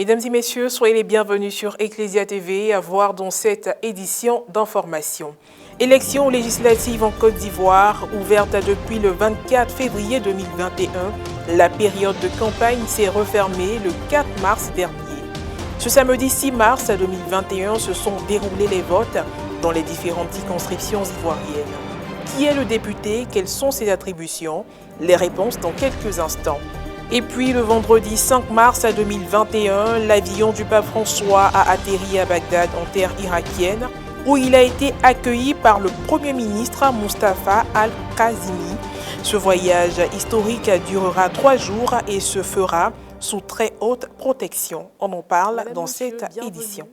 Mesdames et messieurs, soyez les bienvenus sur Ecclesia TV à voir dans cette édition d'information. Élections législatives en Côte d'Ivoire, ouverte depuis le 24 février 2021. La période de campagne s'est refermée le 4 mars dernier. Ce samedi 6 mars 2021 se sont déroulés les votes dans les différentes circonscriptions ivoiriennes. Qui est le député? Quelles sont ses attributions? Les réponses dans quelques instants. Et puis le vendredi 5 mars 2021, l'avion du pape François a atterri à Bagdad en terre irakienne où il a été accueilli par le Premier ministre Moustapha Al-Kazimi. Ce voyage historique durera 3 jours et se fera sous très haute protection. On en parle dans cette édition.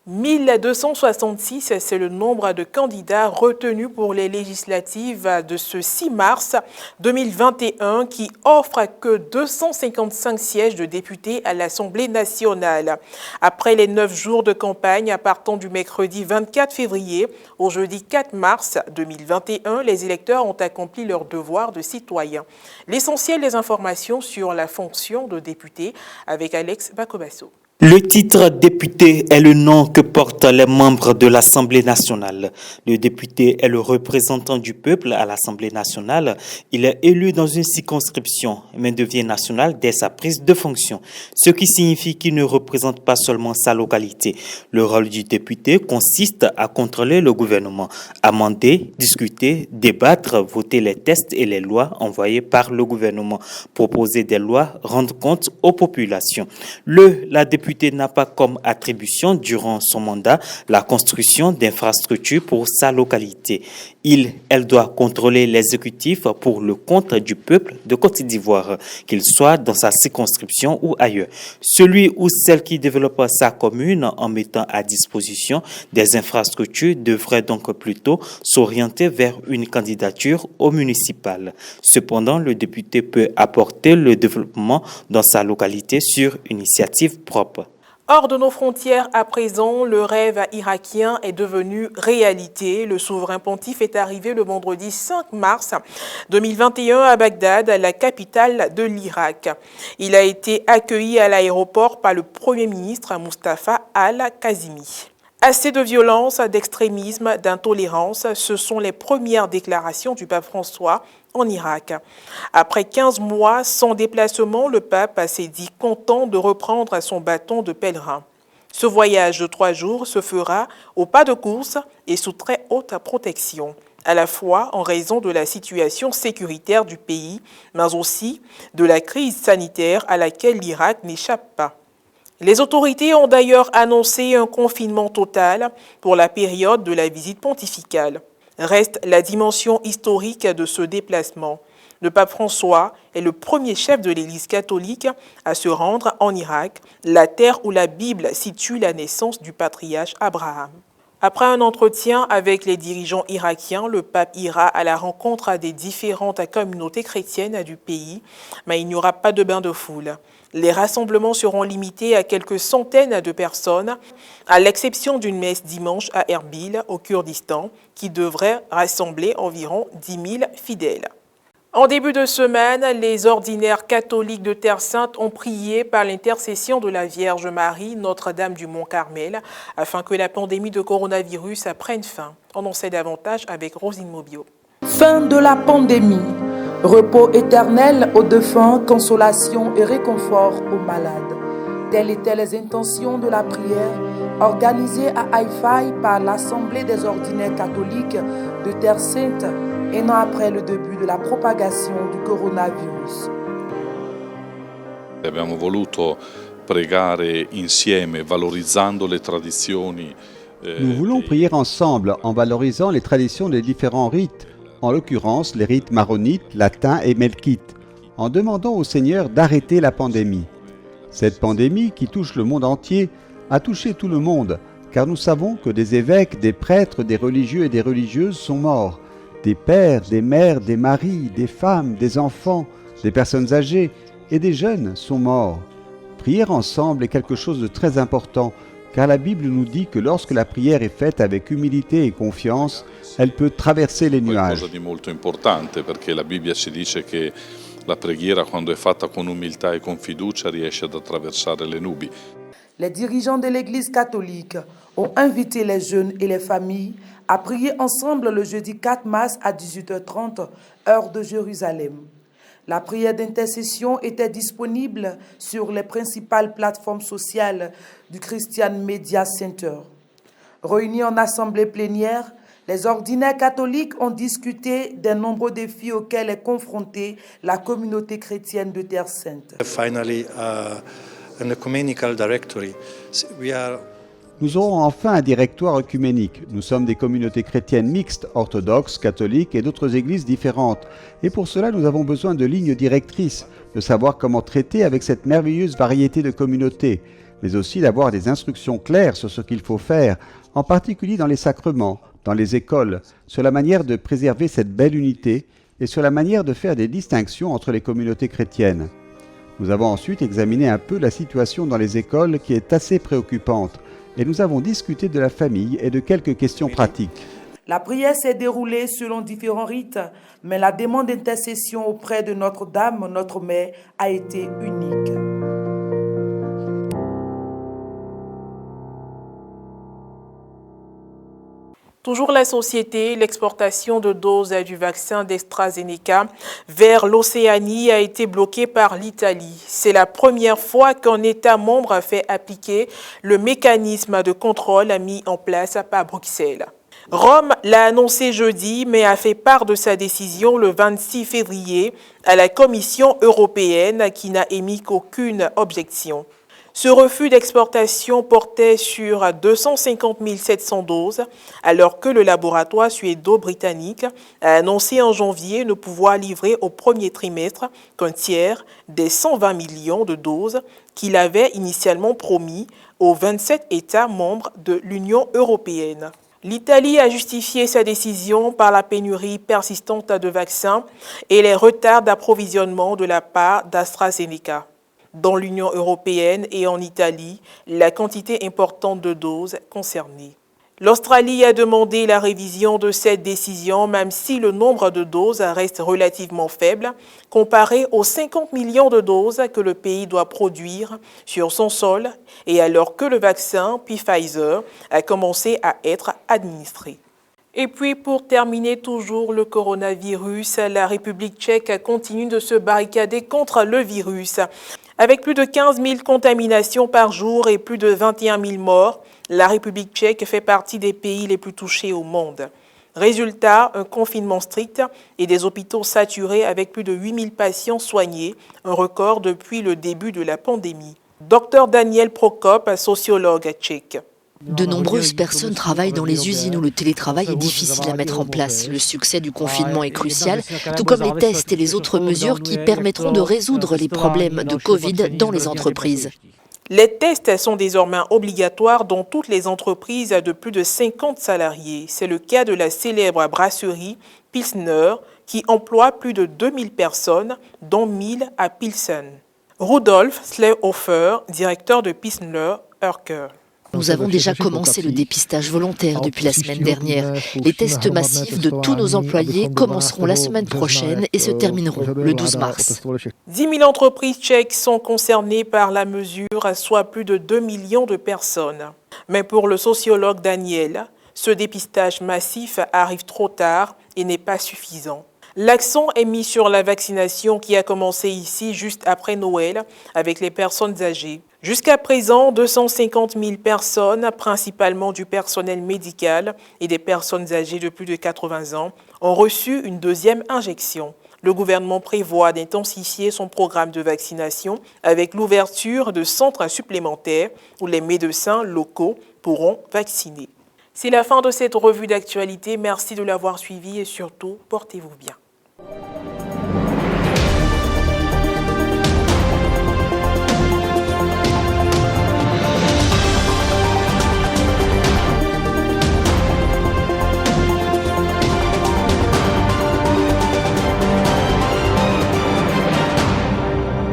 1266, c'est le nombre de candidats retenus pour les législatives de ce 6 mars 2021 qui offrent que 255 sièges de députés à l'Assemblée nationale. Après les 9 jours de campagne partant du mercredi 24 février au jeudi 4 mars 2021, les électeurs ont accompli leur devoir de citoyen. L'essentiel des informations sur la fonction de député avec Alex Bakobasso. Le titre député est le nom que portent les membres de l'Assemblée nationale. Le député est le représentant du peuple à l'Assemblée nationale. Il est élu dans une circonscription, mais devient national dès sa prise de fonction, ce qui signifie qu'il ne représente pas seulement sa localité. Le rôle du député consiste à contrôler le gouvernement, amender, discuter, débattre, voter les textes et les lois envoyés par le gouvernement, proposer des lois, rendre compte aux populations. La députée n'a pas comme attribution durant son mandat la construction d'infrastructures pour sa localité. Elle doit contrôler l'exécutif pour le compte du peuple de Côte d'Ivoire, qu'il soit dans sa circonscription ou ailleurs. Celui ou celle qui développe sa commune en mettant à disposition des infrastructures devrait donc plutôt s'orienter vers une candidature au municipal. Cependant, le député peut apporter le développement dans sa localité sur initiative propre. Hors de nos frontières à présent, le rêve irakien est devenu réalité. Le souverain pontife est arrivé le vendredi 5 mars 2021 à Bagdad, la capitale de l'Irak. Il a été accueilli à l'aéroport par le Premier ministre Moustapha Al-Kazimi. Assez de violence, d'extrémisme, d'intolérance, ce sont les premières déclarations du pape François en Irak. Après 15 mois sans déplacement, le pape s'est dit content de reprendre son bâton de pèlerin. Ce voyage de 3 jours se fera au pas de course et sous très haute protection, à la fois en raison de la situation sécuritaire du pays, mais aussi de la crise sanitaire à laquelle l'Irak n'échappe pas. Les autorités ont d'ailleurs annoncé un confinement total pour la période de la visite pontificale. Reste la dimension historique de ce déplacement. Le pape François est le premier chef de l'Église catholique à se rendre en Irak, la terre où la Bible situe la naissance du patriarche Abraham. Après un entretien avec les dirigeants irakiens, le pape ira à la rencontre des différentes communautés chrétiennes du pays, mais il n'y aura pas de bain de foule. Les rassemblements seront limités à quelques centaines de personnes, à l'exception d'une messe dimanche à Erbil, au Kurdistan, qui devrait rassembler environ 10 000 fidèles. En début de semaine, les ordinaires catholiques de Terre Sainte ont prié par l'intercession de la Vierge Marie, Notre-Dame du Mont-Carmel, afin que la pandémie de coronavirus prenne fin. On en sait davantage avec Rosine Mobio. Fin de la pandémie. Repos éternel aux défunts, consolation et réconfort aux malades. Telles étaient les intentions de la prière organisée à Haïfaï par l'Assemblée des ordinaires catholiques de Terre Sainte, un an après le début de la propagation du coronavirus. Abbiamo voluto pregare insieme, valorizzando le tradizioni. Nous voulons prier ensemble en valorisant les traditions des différents rites, en l'occurrence les rites maronites, latins et melkites, en demandant au Seigneur d'arrêter la pandémie. Cette pandémie qui touche le monde entier a touché tout le monde, car nous savons que des évêques, des prêtres, des religieux et des religieuses sont morts. Des pères, des mères, des maris, des femmes, des enfants, des personnes âgées et des jeunes sont morts. Prier ensemble est quelque chose de très important, car la Bible nous dit que lorsque la prière est faite avec humilité et confiance, elle peut traverser les nuages. Qualcosa di molto importante, perché la Bibbia ci dice che La preghiera, quando è fatta con umiltà e con fiducia, riesce ad attraversare le nubi. Les dirigeants de l'Église catholique ont invité les jeunes et les familles à prier ensemble le jeudi 4 mars à 18h30, heure de Jérusalem. La prière d'intercession était disponible sur les principales plateformes sociales du Christian Media Center. Réunis en assemblée plénière, les ordinaires catholiques ont discuté des nombreux défis auxquels est confrontée la communauté chrétienne de Terre Sainte. Finally, an ecumenical directory. Nous aurons enfin un directoire œcuménique. Nous sommes des communautés chrétiennes mixtes, orthodoxes, catholiques et d'autres églises différentes. Et pour cela, nous avons besoin de lignes directrices, de savoir comment traiter avec cette merveilleuse variété de communautés, mais aussi d'avoir des instructions claires sur ce qu'il faut faire, en particulier dans les sacrements, dans les écoles, sur la manière de préserver cette belle unité et sur la manière de faire des distinctions entre les communautés chrétiennes. Nous avons ensuite examiné un peu la situation dans les écoles qui est assez préoccupante et nous avons discuté de la famille et de quelques questions pratiques. La prière s'est déroulée selon différents rites, mais la demande d'intercession auprès de Notre-Dame, notre Mère, a été unique. Toujours la société, l'exportation de doses du vaccin d'AstraZeneca vers l'Océanie a été bloquée par l'Italie. C'est la première fois qu'un État membre fait appliquer le mécanisme de contrôle mis en place par Bruxelles. Rome l'a annoncé jeudi, mais a fait part de sa décision le 26 février à la Commission européenne qui n'a émis qu'aucune objection. Ce refus d'exportation portait sur 250 700 doses, alors que le laboratoire suédo-britannique a annoncé en janvier ne pouvoir livrer au premier trimestre qu'un tiers des 120 millions de doses qu'il avait initialement promis aux 27 États membres de l'Union européenne. L'Italie a justifié sa décision par la pénurie persistante de vaccins et les retards d'approvisionnement de la part d'AstraZeneca. Dans l'Union européenne et en Italie, la quantité importante de doses concernées. L'Australie a demandé la révision de cette décision, même si le nombre de doses reste relativement faible, comparé aux 50 millions de doses que le pays doit produire sur son sol, et alors que le vaccin Pfizer a commencé à être administré. Et puis, pour terminer toujours le coronavirus, la République tchèque continue de se barricader contre le virus. Avec plus de 15 000 contaminations par jour et plus de 21 000 morts, la République tchèque fait partie des pays les plus touchés au monde. Résultat, un confinement strict et des hôpitaux saturés avec plus de 8 000 patients soignés, un record depuis le début de la pandémie. Dr Daniel Prokop, sociologue tchèque. De nombreuses personnes travaillent dans les usines où le télétravail est difficile à mettre en place. Le succès du confinement est crucial, tout comme les tests et les autres mesures qui permettront de résoudre les problèmes de Covid dans les entreprises. Les tests sont désormais obligatoires dans toutes les entreprises de plus de 50 salariés. C'est le cas de la célèbre brasserie Pilsner qui emploie plus de 2000 personnes, dont 1000 à Pilsen. Rudolf Slehofer, directeur de Pilsner Urquell. Nous avons déjà commencé le dépistage volontaire depuis la semaine dernière. Les tests massifs de tous nos employés commenceront la semaine prochaine et se termineront le 12 mars. 10 000 entreprises tchèques sont concernées par la mesure, soit plus de 2 millions de personnes. Mais pour le sociologue Daniel, ce dépistage massif arrive trop tard et n'est pas suffisant. L'accent est mis sur la vaccination qui a commencé ici juste après Noël avec les personnes âgées. Jusqu'à présent, 250 000 personnes, principalement du personnel médical et des personnes âgées de plus de 80 ans, ont reçu une deuxième injection. Le gouvernement prévoit d'intensifier son programme de vaccination avec l'ouverture de centres supplémentaires où les médecins locaux pourront vacciner. C'est la fin de cette revue d'actualité. Merci de l'avoir suivi et surtout, portez-vous bien.